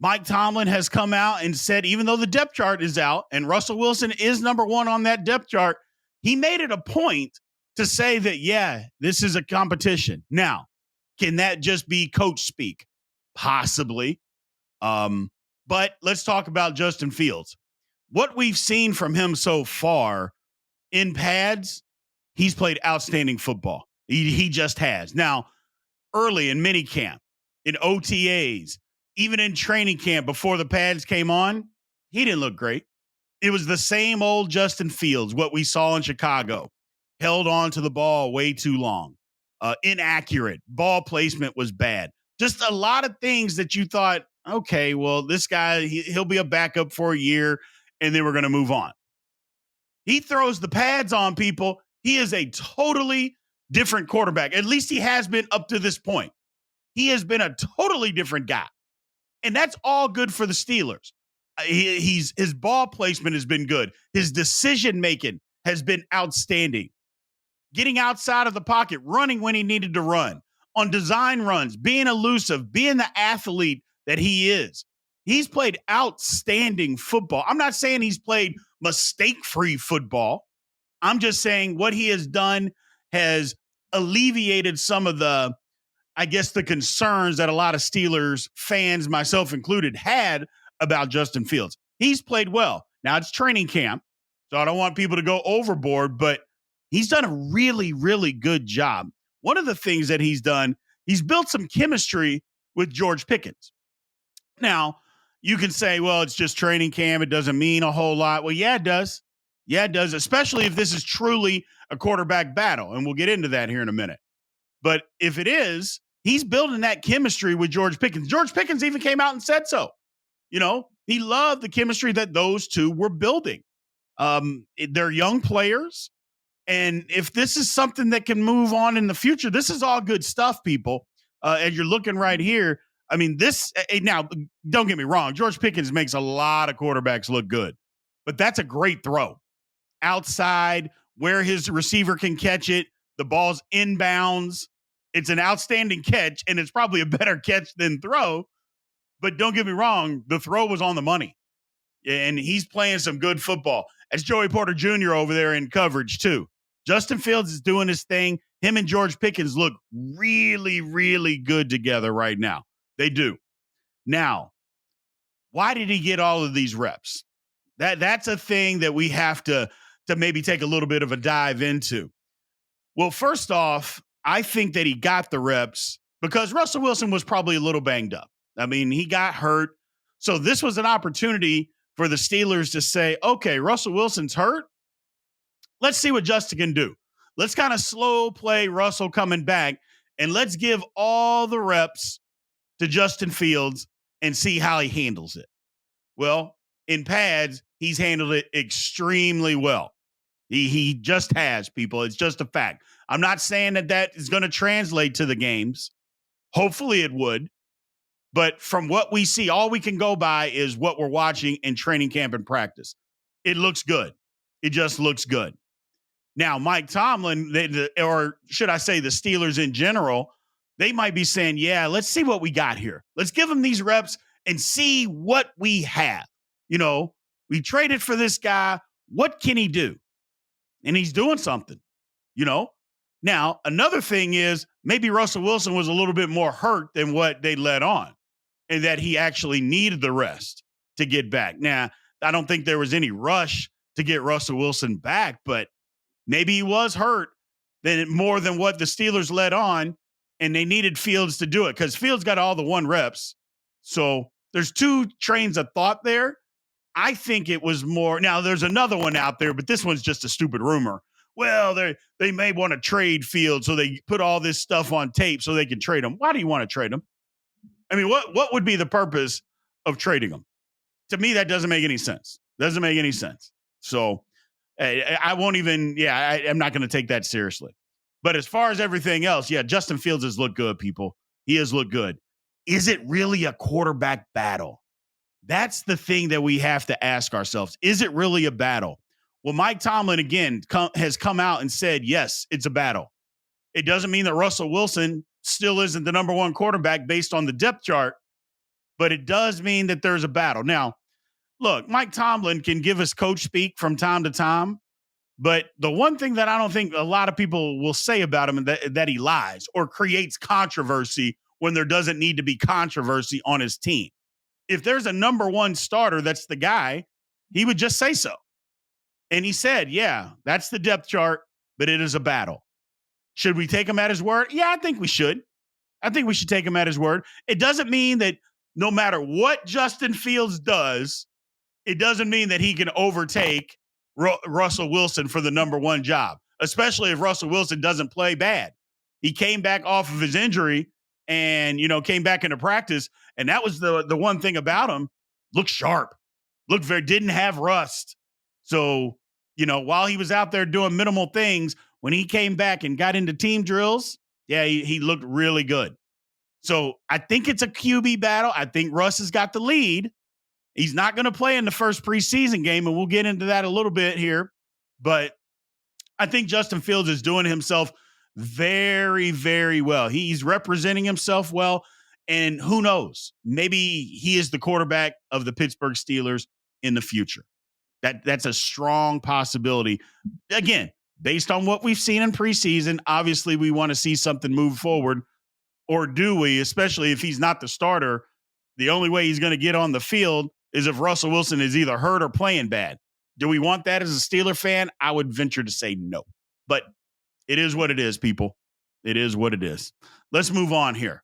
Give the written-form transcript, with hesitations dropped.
Mike Tomlin has come out and said, even though the depth chart is out and Russell Wilson is number one on that depth chart, he made it a point to say that, yeah, this is a competition. Now, can that just be coach speak? Possibly. But let's talk about Justin Fields. What we've seen from him so far in pads, he's played outstanding football. He just has. Now, early in minicamp, in OTAs, even in training camp before the pads came on, he didn't look great. It was the same old Justin Fields, what we saw in Chicago. Held on to the ball way too long. Inaccurate. Ball placement was bad. Just a lot of things that you thought, okay, well, this guy, he'll be a backup for a year, and then we're going to move on. He throws the pads on people. He is a totally different quarterback. At least he has been up to this point. He has been a totally different guy. And that's all good for the Steelers. His ball placement has been good. His decision-making has been outstanding. Getting outside of the pocket, running when he needed to run, on design runs, being elusive, being the athlete that he is. He's played outstanding football. I'm not saying he's played mistake-free football. I'm just saying what he has done has alleviated some of the, I guess, the concerns that a lot of Steelers fans, myself included, had about Justin Fields. He's played well. Now it's training camp, so I don't want people to go overboard, but he's done a really, really good job. One of the things that he's done, he's built some chemistry with George Pickens. Now, you can say, well, it's just training camp. It doesn't mean a whole lot. Well, yeah, it does. Yeah, it does, especially if this is truly a quarterback battle, and we'll get into that here in a minute. But if it is, he's building that chemistry with George Pickens. George Pickens even came out and said so. You know, he loved the chemistry that those two were building. They're young players. And if this is something that can move on in the future, this is all good stuff, people. And you're looking right here. I mean, this now, don't get me wrong. George Pickens makes a lot of quarterbacks look good, but that's a great throw. Outside where his receiver can catch it, the ball's inbounds. It's an outstanding catch, and it's probably a better catch than throw. But don't get me wrong, the throw was on the money. And he's playing some good football. That's Joey Porter Jr. over there in coverage, too. Justin Fields is doing his thing. Him and George Pickens look really, really good together right now. They do. Now, why did he get all of these reps? That's a thing that we have to maybe take a little bit of a dive into. Well, first off, I think that he got the reps because Russell Wilson was probably a little banged up. I mean, he got hurt. So this was an opportunity for the Steelers to say, okay, Russell Wilson's hurt. Let's see what Justin can do. Let's kind of slow play Russell coming back, and let's give all the reps to Justin Fields and see how he handles it. Well, in pads, he's handled it extremely well. He just has, people. It's just a fact. I'm not saying that is going to translate to the games. Hopefully it would. But from what we see, all we can go by is what we're watching in training camp and practice. It looks good. It just looks good. Now, Mike Tomlin, or should I say the Steelers in general, they might be saying, yeah, let's see what we got here. Let's give him these reps and see what we have. You know, we traded for this guy. What can he do? And he's doing something, you know. Now, another thing is maybe Russell Wilson was a little bit more hurt than what they let on, and that he actually needed the rest to get back. Now, I don't think there was any rush to get Russell Wilson back, but maybe he was hurt more than what the Steelers let on, and they needed Fields to do it because Fields got all the 1 reps. So there's 2 trains of thought there. I think it was more. Now, there's another one out there, but this one's just a stupid rumor. Well, they may want to trade Fields, so they put all this stuff on tape so they can trade him. Why do you want to trade him? I mean, what would be the purpose of trading him? To me, that doesn't make any sense. Doesn't make any sense. So I won't even, I'm not going to take that seriously. But as far as everything else, Justin Fields has looked good, people. He has looked good. Is it really a quarterback battle? That's the thing that we have to ask ourselves. Is it really a battle? Well, Mike Tomlin, again, has come out and said, yes, it's a battle. It doesn't mean that Russell Wilson still isn't the number 1 quarterback based on the depth chart, but it does mean that there's a battle. Now, look, Mike Tomlin can give us coach speak from time to time, but the one thing that I don't think a lot of people will say about him is that he lies or creates controversy when there doesn't need to be controversy on his team. If there's a number one starter, that's the guy, he would just say so. And he said, yeah, that's the depth chart, but it is a battle. Should we take him at his word? Yeah, I think we should. I think we should take him at his word. It doesn't mean that no matter what Justin Fields does, it doesn't mean that he can overtake Russell Wilson for the number one job, especially if Russell Wilson doesn't play bad. He came back off of his injury and, came back into practice. And that was the one thing about him. Looked sharp, didn't have rust. So, while he was out there doing minimal things, when he came back and got into team drills, yeah, he looked really good. So I think it's a QB battle. I think Russ has got the lead. He's not going to play in the first preseason game, and we'll get into that a little bit here. But I think Justin Fields is doing himself very, very well. He's representing himself well, and who knows? Maybe he is the quarterback of the Pittsburgh Steelers in the future. That's a strong possibility. Again, based on what we've seen in preseason, obviously we want to see something move forward, or do we? Especially if he's not the starter, the only way he's going to get on the field is if Russell Wilson is either hurt or playing bad. Do we want that as a Steeler fan? I would venture to say no. But it is what it is, people. It is what it is. Let's move on here.